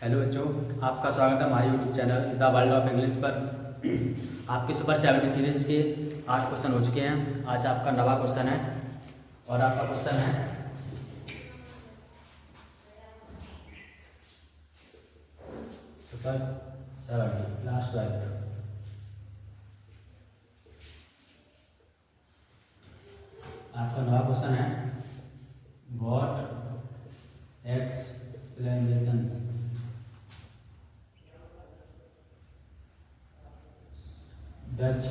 Hello बच्चों, आपका स्वागत है हमारे YouTube channel the world of English पर। आपके सुपर 70 सीरीज़ के 8 क्वेश्चन हो चुके हैं। आज आपका नवा क्वेश्चन है और आपका क्वेश्चन है सुपर 70 लास्ट वाला। आपका नवा क्वेश्चन है what explanation Dutch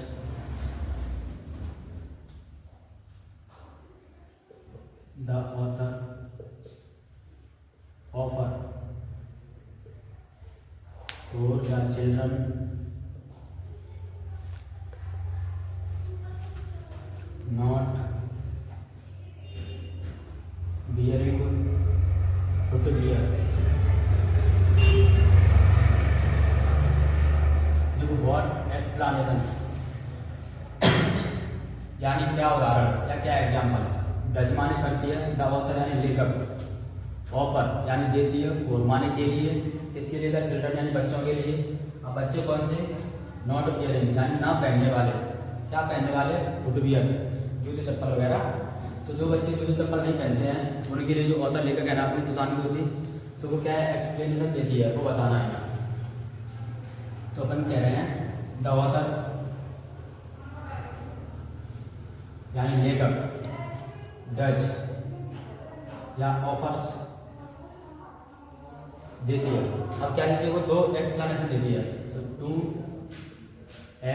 the author offer for the children not bearing footwear। देखो व्हाट एक्सप्लेनेशन यानी क्या उदाहरण या क्या एग्जाम्पल्स। डज माने करती है, द ऑथर यानी लेखक, ऑफर यानी देती है, फॉर माने के लिए, किसके लिए, द चिल्ड्रन यानी बच्चों के लिए। अब बच्चे कौन से, नॉट वियरिंग यानी ना पहनने वाले, क्या पहनने वाले, फुटवियर जूते चप्पल वगैरह। तो जो बच्चे जूते चप्पल नहीं पहनते हैं उनके लिए जो ऑथर लेखक है ना अपनी तुसानी दोषी, तो वो क्या है एक्सप्लेनेशन देती है, वो बताना है ना। तो अपन कह रहे हैं द ऑथर यानी लेखक, डज या ऑफर्स देती है। अब क्या देती है, वो दो एक्सप्लेनेशन देती है। तो टू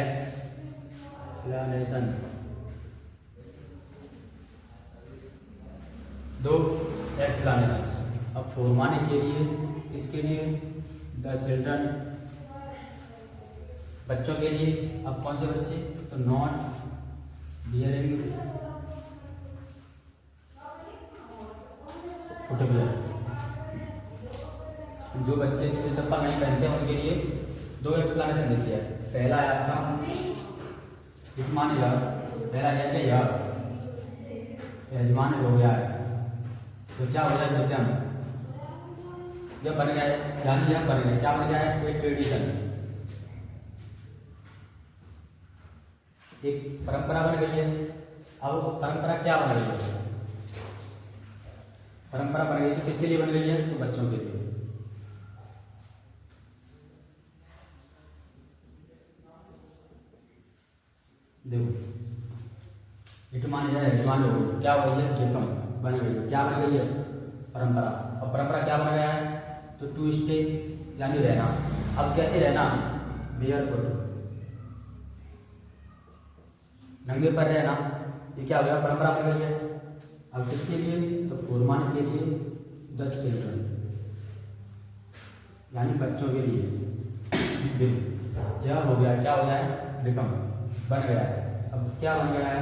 एक्सप्लेनेशन, दो एक्सप्लेनेशन। अब फॉर माने के लिए, किसके लिए, द चिल्ड्रन बच्चों के लिए। अब कौन से बच्चे, तो नॉट बियरिंग फुटवियर, जो बच्चे जूते चप्पल नहीं पहनते हैं उनके लिए दो एक्सप्लेनेशन देती है। पहला है आपका इट माने यह, पहला है कि यह यजमान हो गया है, तो क्या हो गया, विज्ञान यह बन गया है, यानी यह बन गया, क्या बन गया है, एक ट्रेडिशन, एक परंपरा बन गई है। अब परंपरा क्या बन गई है, परंपरा बन गई है, किसके लिए बन गई है, तो बच्चों के लिए। देखो इट माने जाए यजमान हो गई, क्या हो गई है, एकम बन गई है, क्या बन गई है, परंपरा। अब परंपरा क्या बन गया है, तो टू स्टे यानी रहना। अब कैसे रहना, बेयरफुट नंगे पर रहना, ये क्या हो गया, परंपरा बन गई है। अब किसके लिए, तो फॉर माने के लिए, द चिल्ड्रन यानी बच्चों के लिए। देखो यह हो गया, क्या हो गया है, बिकम बन गया है। अब क्या बन गया है,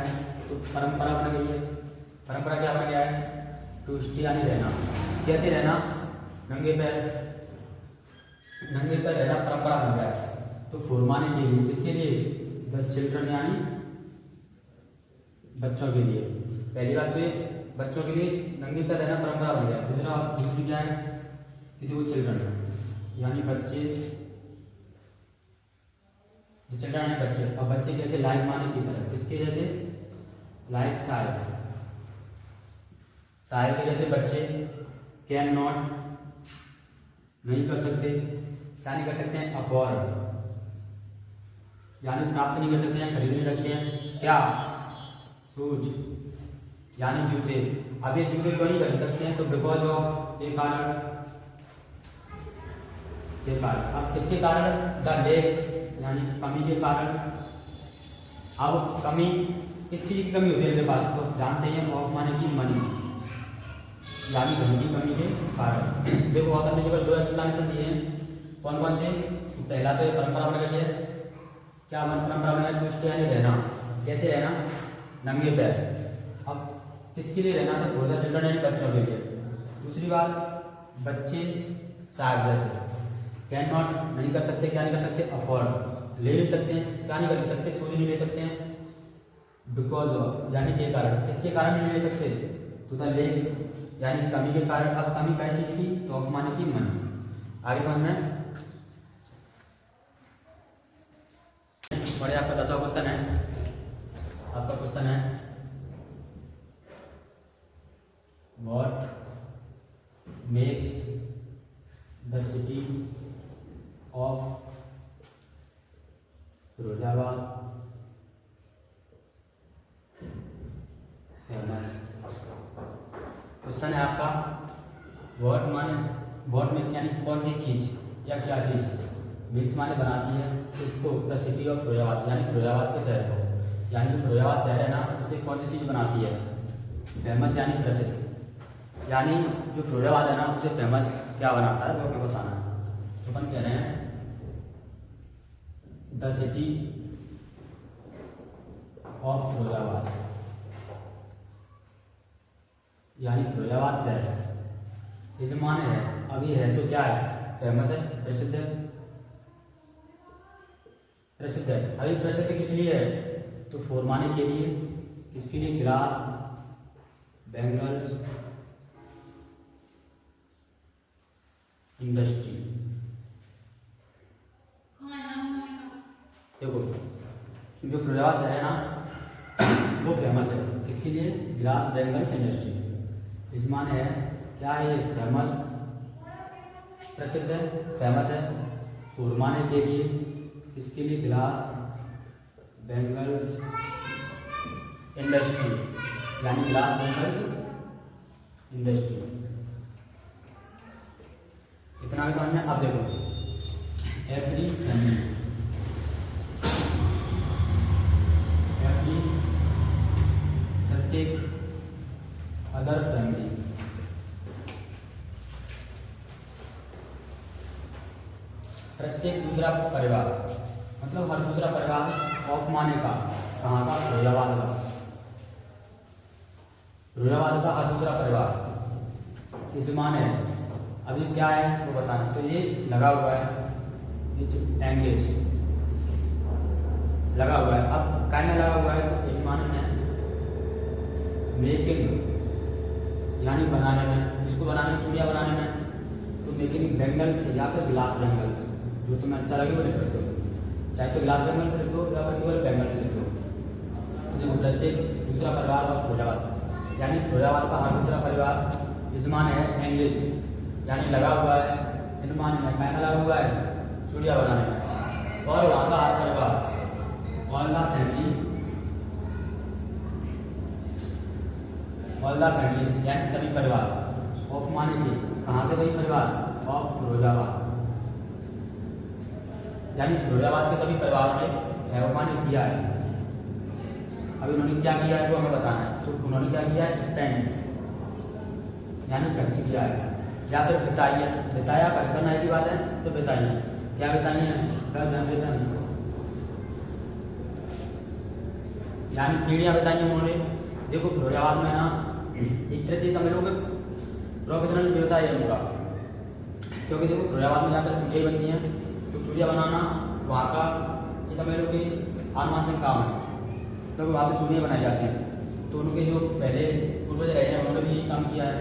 तो परंपरा बन गई है। परंपरा क्या बन गया है, टू स्टे यानी रहना, कैसे रहना, नंगे पैर, नंगे पैर रहना परंपरा बन गया है। तो फॉर माने के लिए, किसके लिए, द चिल्ड्रन यानी बच्चों के लिए। पहली बात तो ये बच्चों के लिए नंगे पैर रहना परंपरा बन गया। दूसरी क्या है कि वो चिल्ड्रन यानी बच्चे, चिल्ड्रन यानी बच्चे। अब बच्चे कैसे, लाइक माने की तरह, किसके जैसे, लाइक साहिब, साहिब के जैसे बच्चे। कैन नॉट नहीं कर सकते, क्या नहीं कर सकते हैं, अफोर्ड यानी प्राप्त नहीं कर सकते हैं, खरीद नहीं सकते हैं, क्या, शूज यानी जूते। अब ये जूते क्यों नहीं खरीद सकते हैं, तो बिकॉज ऑफ, के कारण, के कारण। अब किसके कारण, द लेक यानी कमी के कारण। अब कमी, किस चीज की कमी होती है मेरे पास, तो जानते हैं, ऑफ माने की मनी यानी धन की कमी के कारण। देखो ऑथर ने केवल दो एक्सप्लेनेशन दिए हैं, कौन कौन से, तो पहला तो ये परंपरा बन गई है, क्या परंपरा बन गई, टू स्टे यानी रहना, कैसे रहना, नंगे पैर। अब किसके लिए रहना, तो फॉर द चिल्ड्रन यानी बच्चों के लिए। दूसरी बात, बच्चे साहब जैसे, कैन नॉट नहीं कर सकते, क्या नहीं कर सकते, अफोर्ड ले नहीं सकते हैं, क्या नहीं कर सकते, शूज नहीं ले सकते हैं, बिकॉज ऑफ यानी के कारण, किसके कारण नहीं ले सकते, तो द लेक यानी कमी के कारण। अब कमी क्या चीज की, तो ऑफ माने की मनी। आगे समझ में। और आपका 10वां क्वेश्चन है, आपका क्वेश्चन है what makes the city of Firozabad famous. Question है आपका व्हाट माने व्हाट मेक्स यानी कौन सी चीज़ या क्या चीज़ मिक्स माने बनाती है इसको द सिटी ऑफ फिरोजाबाद यानी फिरोजाबाद के शहर को, यानी जो फिरोजाबाद शहर है ना उसे कौन सी चीज़ बनाती है फेमस यानी प्रसिद्ध, यानी जो फिरोजाबाद है ना उसे फेमस क्या बनाता है वो अपने बताना है। तो अपन कह रहे हैं द सिटी ऑफ फिरोजाबाद यानी फिरोजाबाद शहर इस माने है अभी है तो क्या है फेमस है प्रसिद्ध है, प्रसिद्ध है। अभी प्रसिद्ध किस लिए है तो फॉर्माने के लिए, किसके लिए ग्लास बेंगल्स इंडस्ट्री। देखो जो फिरोजाबाद शहर है ना वो फेमस है किसके लिए ग्लास बेंगल्स इंडस्ट्री। इस माने है क्या है फेमस प्रसिद्ध है फेमस है फॉर्माने के लिए, इसके लिए ग्लास बेंगल्स इंडस्ट्री यानी ग्लास बेंगल्स इंडस्ट्री। इतना भी समझ में। अब देखो एवरी फैमिली प्रत्येक अदर फैमिली प्रत्येक दूसरा परिवार मतलब हर दूसरा परिवार ऑफ माने का कहाँ का फिरोजाबाद का, फिरोजाबाद का हर दूसरा परिवार इस माने अभी क्या है वो बताना। तो ये लगा हुआ है ये जो एंगेज लगा हुआ है, अब काय में लगा हुआ है तो एक माने में मेकिंग यानी बनाने में, इसको बनाने में चूड़ियाँ बनाने में तो मेकिंग बेंगल्स या फिर ग्लास बेंगल्स जो तुम्हें अच्छा लगे वो लिख सकते हो, चाहे तो ग्लास बेंगल्स लिख दो या फिर केवल बेंगल्स लिख दो। तो देखो प्रत्येक दूसरा परिवार और फिरोजाबाद यानी फिरोजाबाद का हर दूसरा परिवार इस माने है एंगेज यानी लगा हुआ है इन माने में कहना लगा हुआ है चूड़ियाँ बनाने में, और वहाँ का हर परिवार ऑल द फैमिलीज यानी सभी परिवार ऑफ माने के कहाँ के सभी परिवार ऑफ फिरोजाबाद यानी फिरोजाबाद के सभी परिवारों ने हैव माने किया है। अब उन्होंने क्या किया है तो हमें बताना है। तो उन्होंने क्या किया है स्पेंड यानी खर्च किया है या फिर बिताइए, बिताया खर्च करना की बात है तो बिताइए, क्या बिताइए द जनरेशन यानी पीढ़ियाँ बिताई उन्होंने। देखो फिरोजाबाद में ना एक तरह से समझ लोगे प्रोफेशनल व्यवसाय है उनका, क्योंकि देखो फिरोजाबाद में ज़्यादातर चूड़ियाँ बनती हैं तो चूड़ियाँ बनाना वहाँ का ये समझ लो कि आनुवांशिक काम है, क्योंकि वहाँ पे चूड़ियाँ बनाई जाती हैं। तो उनके जो पहले पूर्वज रहे हैं उन्होंने भी यही काम किया है,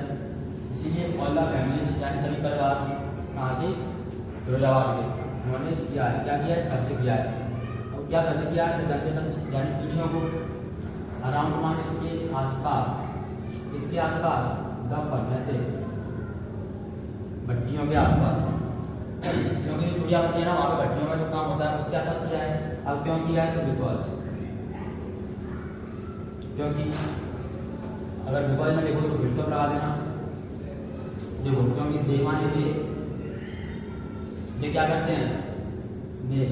इसीलिए ऑल द फैमिलीज यानी सभी परिवार कहाँ के फिरोजाबाद के उन्होंने किया है, क्या किया है खर्च किया है। और क्या खर्च किया है जनरेशन यानी पीढ़ियों को अराउंड माने के आसपास, इसके आसपास द फर्नेसेस भट्टियों के आसपास, क्योंकि जो चूड़ियाँ बनती है ना वहाँ पे भट्टियों का जो काम होता है उसके आसपास किया है। अब क्यों किया है तो बिकॉज, क्योंकि अगर बिकॉज में लिखो तो स्टॉप लगा देना। देखो क्योंकि दे माने ये क्या करते हैं मेक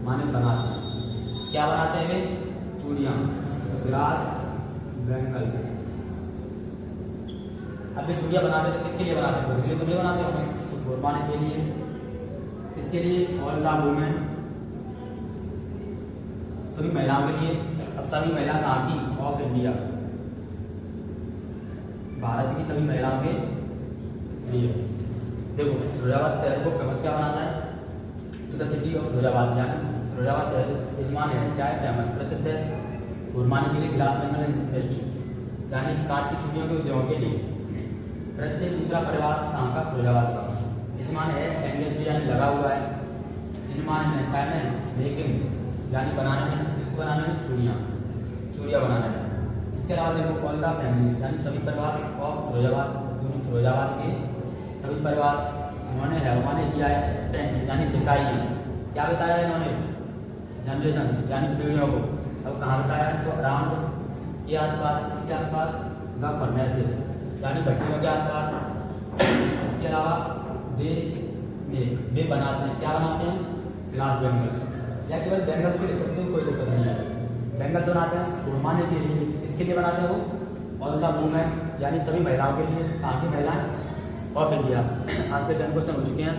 माने बनाते हैं, क्या बनाते हैं वे चूड़ियाँ तो ग्लास बेंगल्स। अब ये चूड़ियाँ बनाते तो किसके लिए बनाते, खुद के लिए तो नहीं बनाते होंगे, तो फॉर्माने के लिए, किसके लिए ऑल द वुमेन सभी महिलाओं के लिए। अब सभी महिला कहाँ की ऑफ इंडिया भारत की सभी महिलाओं के लिए। देखो फिरोजाबाद शहर को फेमस क्या बनाता है तो द सिटी ऑफ फिरोजाबाद यानी फिरोजाबाद शहर यजमान है क्या है फेमस प्रसिद्ध है फॉर्माने के लिए ग्लास बेंगल इंडस्ट्री यानी कांच की चूड़ियों के उद्योगों के लिए। प्रत्येक दूसरा परिवार कहाँ का फिरोजाबाद का, इस माने है एंगेज यानी लगा हुआ है। इन माने मेकिंग यानी बनाने में, इसको बनाने में चूड़ियाँ बनाने में। इसके अलावा देखो ऑल द फैमिलीज यानी सभी परिवार ऑफ फिरोजाबाद, फिरोजाबाद के सभी परिवार इन्होंने हैवाने किया है स्पेंड यानी बिताई है। क्या बताया है इन्होंने? जनरेशंस यानी पीढ़ियों को। अब कहाँ बताया है? तो अराउंड के आसपास, इसके आसपास, द फर्नेसेस यानी भट्टियों के आसपास। इसके अलावा वे बनाते हैं, क्या बनाते हैं? ग्लास बैंगल्स, या केवल बैंगल्स को लिख सकते हो, कोई दिक्कत नहीं है। बैंगल्स बनाते हैं घुमाने के लिए, किसके लिए बनाते हैं वो? ऑल द वुमेन यानी सभी महिलाओं के लिए। कहाँ की महिलाएं? Of India. आपके जन्म क्वेश्चन हो चुके हैं।